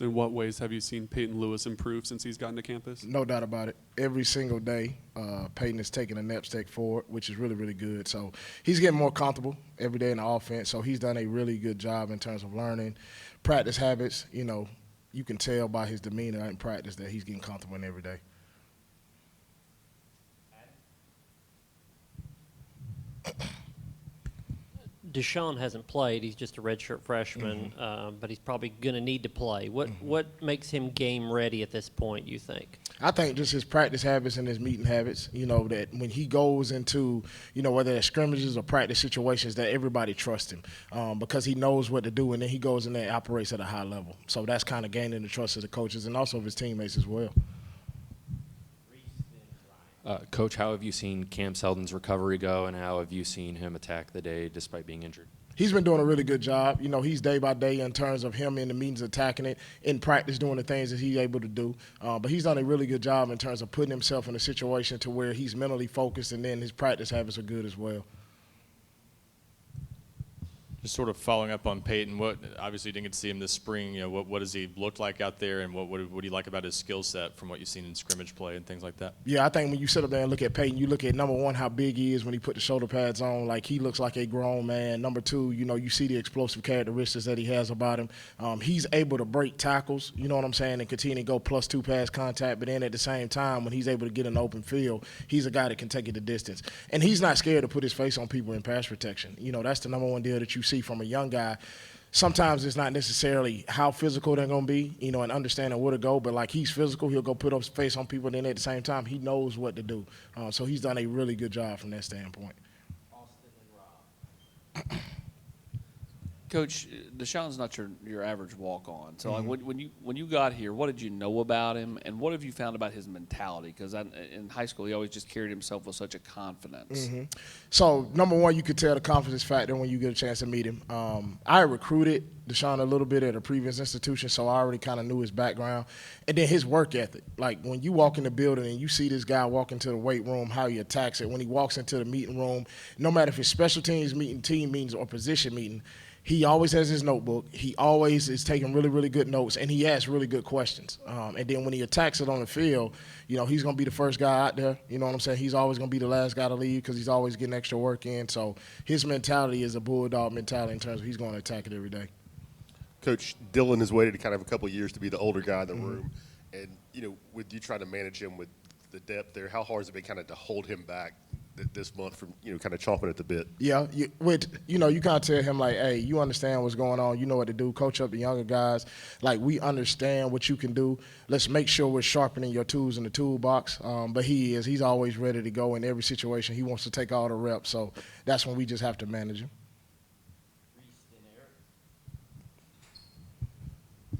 In what ways have you seen Peyton Lewis improve since he's gotten to campus? No doubt about it. Every single day, Peyton is taking a nep step forward, which is really, really good. So he's getting more comfortable every day in the offense. So he's done a really good job in terms of learning practice habits. You know, you can tell by his demeanor in practice that he's getting comfortable in every day. Deshaun hasn't played. He's just a redshirt freshman, but he's probably going to need to play. What makes him game ready at this point, you think? I think just his practice habits and his meeting habits, you know, that when he goes into, you know, whether it's scrimmages or practice situations, that everybody trusts him because he knows what to do, and then he goes in there and operates at a high level. So that's kind of gaining the trust of the coaches and also of his teammates as well. Coach, how have you seen Cam Seldon's recovery go, and how have you seen him attack the day despite being injured? He's been doing a really good job. You know, he's day by day in terms of him in the means of attacking it, in practice doing the things that he's able to do. But he's done a really good job in terms of putting himself in a situation to where he's mentally focused, and then his practice habits are good as well. Just sort of following up on Peyton, what obviously you didn't get to see him this spring. You know, what does he look like out there, and what do you like about his skill set from what you've seen in scrimmage play and things like that? Yeah, I think when you sit up there and look at Peyton, you look at, number one, how big he is when he put the shoulder pads on. Like, he looks like a grown man. Number two, you know, you see the explosive characteristics that he has about him. He's able to break tackles, you know what I'm saying, and continue to go +2 pass contact. But then at the same time, when he's able to get in the open field, he's a guy that can take it the distance. And he's not scared to put his face on people in pass protection. You know, that's the number one deal that you see from a young guy. Sometimes it's not necessarily how physical they're going to be, you know, and understanding where to go. But, like, he's physical. He'll go put up his face on people. And then at the same time, he knows what to do. So he's done a really good job from that standpoint. Coach, Deshaun's not your average walk-on. So like, when you got here, what did you know about him, and what have you found about his mentality? Because in high school, he always just carried himself with such a confidence. So, number one, you could tell the confidence factor when you get a chance to meet him. I recruited Deshaun a little bit at a previous institution, so I already kind of knew his background. And then his work ethic. Like, when you walk in the building and you see this guy walk into the weight room, how he attacks it. When he walks into the meeting room, no matter if it's special teams meeting, team meetings, or position meeting, he always has his notebook. He always is taking really, really good notes, and he asks really good questions. And then when he attacks it on the field, you know, he's going to be the first guy out there. You know what I'm saying? He's always going to be the last guy to leave because he's always getting extra work in. So his mentality is a bulldog mentality in terms of he's going to attack it every day. Coach, Dylan has waited kind of a couple of years to be the older guy in the room. And, you know, with you trying to manage him with the depth there, how hard has it been kind of to hold him back this month from, you know, kind of chomping at the bit? Yeah, you kind of tell him, like, hey, you understand what's going on. You know what to do. Coach up the younger guys. Like, we understand what you can do. Let's make sure we're sharpening your tools in the toolbox. But he's always ready to go in every situation. He wants to take all the reps. So that's when we just have to manage him.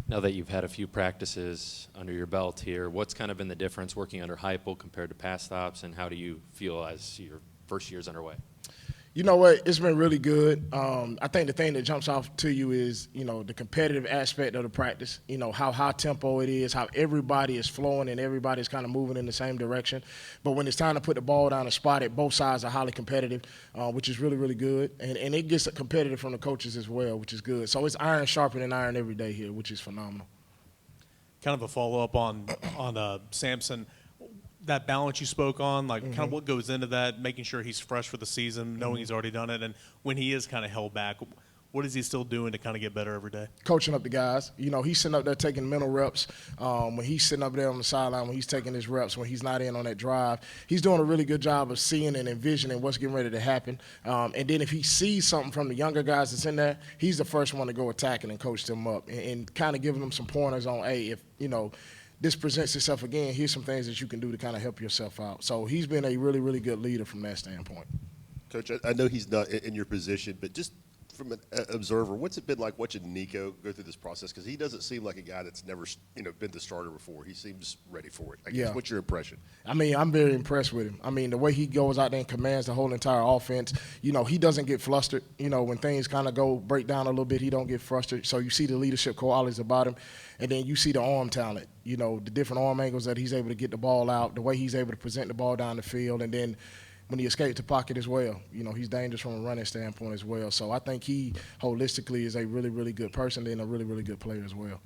Now that you've had a few practices under your belt here, what's kind of been the difference working under Heupel compared to past stops, and how do you feel as your first year's underway? You know what? It's been really good. I think the thing that jumps off to you is, you know, the competitive aspect of the practice, you know, how high tempo it is, how everybody is flowing and everybody's kind of moving in the same direction. But when it's time to put the ball down and spot it, both sides are highly competitive, which is really, really good. And it gets competitive from the coaches as well, which is good. So it's iron sharpening iron every day here, which is phenomenal. Kind of a follow-up on Samson. That balance you spoke on, like kind of what goes into that, making sure he's fresh for the season, knowing he's already done it, and when he is kind of held back, what is he still doing to kind of get better every day? Coaching up the guys. You know, he's sitting up there taking mental reps. When he's sitting up there on the sideline, when he's taking his reps, when he's not in on that drive, he's doing a really good job of seeing and envisioning what's getting ready to happen. And then if he sees something from the younger guys that's in there, he's the first one to go attacking and coach them up and kind of giving them some pointers on, hey, if, you know, this presents itself again, here's some things that you can do to kind of help yourself out. So he's been a really, really good leader from that standpoint. Coach, I know he's not in your position, but just from an observer, what's it been like watching Nico go through this process? Because he doesn't seem like a guy that's never, you know, been the starter before. He seems ready for it. I guess. Yeah. What's your impression? I mean, I'm very impressed with him. I mean, the way he goes out there and commands the whole entire offense, you know, he doesn't get flustered. You know, when things kind of break down a little bit, he don't get frustrated. So you see the leadership qualities about him. And then you see the arm talent, you know, the different arm angles that he's able to get the ball out, the way he's able to present the ball down the field, and then when he escapes the pocket as well. You know, he's dangerous from a running standpoint as well. So I think he holistically is a really, really good person and a really, really good player as well.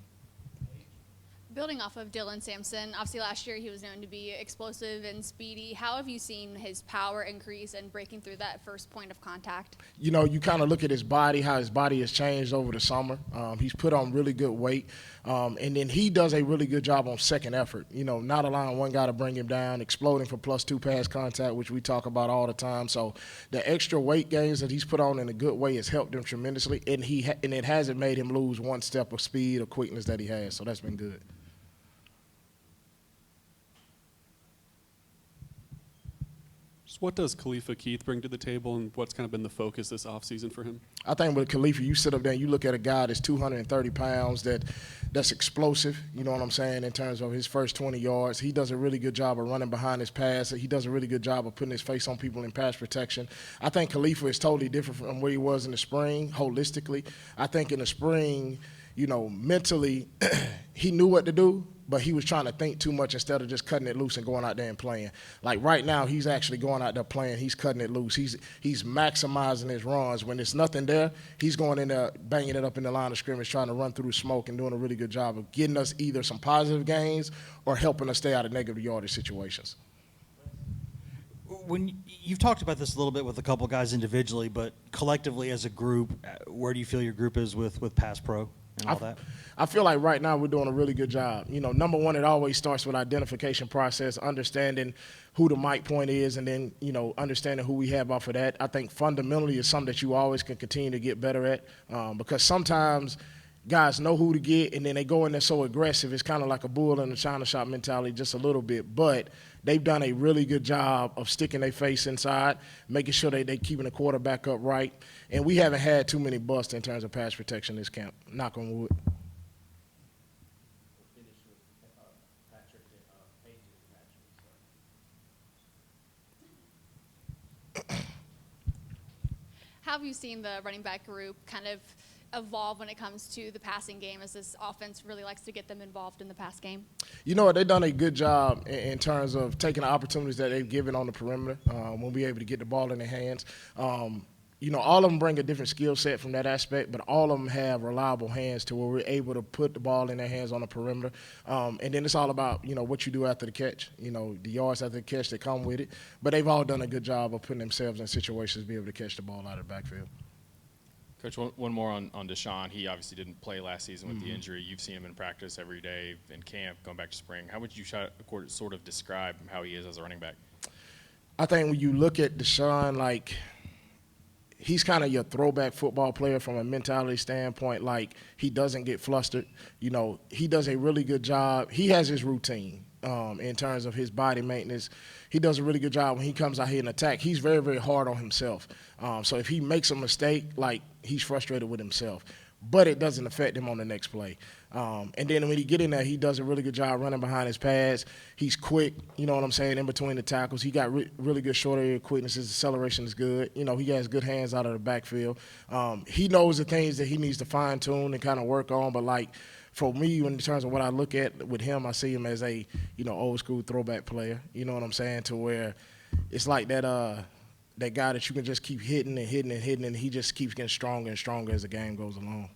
Building off of Dylan Sampson, obviously last year he was known to be explosive and speedy. How have you seen his power increase and breaking through that first point of contact? You know, you kind of look at his body, how his body has changed over the summer. He's put on really good weight. And then he does a really good job on second effort, you know, not allowing one guy to bring him down, exploding for +2 pass contact, which we talk about all the time. So the extra weight gains that he's put on in a good way has helped him tremendously, and it hasn't made him lose one step of speed or quickness that he has. So that's been good. So what does Khalifa Keith bring to the table, and what's kind of been the focus this offseason for him? I think with Khalifa, you sit up there and you look at a guy that's 230 pounds, that's explosive, you know what I'm saying, in terms of his first 20 yards. He does a really good job of running behind his pass. He does a really good job of putting his face on people in pass protection. I think Khalifa is totally different from where he was in the spring, holistically. I think in the spring, you know, mentally, he knew what to do, but he was trying to think too much instead of just cutting it loose and going out there and playing. Like right now, he's actually going out there playing. He's cutting it loose. He's maximizing his runs. When there's nothing there, he's going in there, banging it up in the line of scrimmage, trying to run through smoke and doing a really good job of getting us either some positive gains or helping us stay out of negative yardage situations. When you've talked about this a little bit with a couple guys individually, but collectively as a group, where do you feel your group is with pass pro and all that? I feel like right now we're doing a really good job. You know, number one, it always starts with identification process, understanding who the mic point is, and then, you know, understanding who we have off of that. I think fundamentally is something that you always can continue to get better at, because sometimes guys know who to get, and then they go in there so aggressive. It's kind of like a bull in the china shop mentality just a little bit. But they've done a really good job of sticking their face inside, making sure they're keeping the quarterback upright. And we haven't had too many busts in terms of pass protection this camp, knock on wood. How have you seen the running back group kind of evolve when it comes to the passing game, as this offense really likes to get them involved in the pass game? You know what, they've done a good job in terms of taking the opportunities that they've given on the perimeter when we're able to get the ball in their hands. You know, all of them bring a different skill set from that aspect, but all of them have reliable hands to where we're able to put the ball in their hands on the perimeter. And then it's all about, you know, what you do after the catch, you know, the yards after the catch that come with it. But they've all done a good job of putting themselves in situations to be able to catch the ball out of the backfield. Coach, one more on Deshaun. He obviously didn't play last season with the injury. You've seen him in practice every day in camp, going back to spring. How would you sort of describe how he is as a running back? I think when you look at Deshaun, like, he's kind of your throwback football player from a mentality standpoint. Like, he doesn't get flustered. You know, he does a really good job. He has his routine in terms of his body maintenance. He does a really good job when he comes out here and attack. He's very, very hard on himself. So if he makes a mistake, like, he's frustrated with himself. But it doesn't affect him on the next play. And then when he get in there, he does a really good job running behind his pads. He's quick, you know what I'm saying, in between the tackles. He got really good short area quickness. His acceleration is good. You know, he has good hands out of the backfield. He knows the things that he needs to fine-tune and kind of work on. But, like, for me, in terms of what I look at with him, I see him as a, you know, old-school throwback player. You know what I'm saying, to where it's like that guy that you can just keep hitting and hitting and hitting, and he just keeps getting stronger and stronger as the game goes along.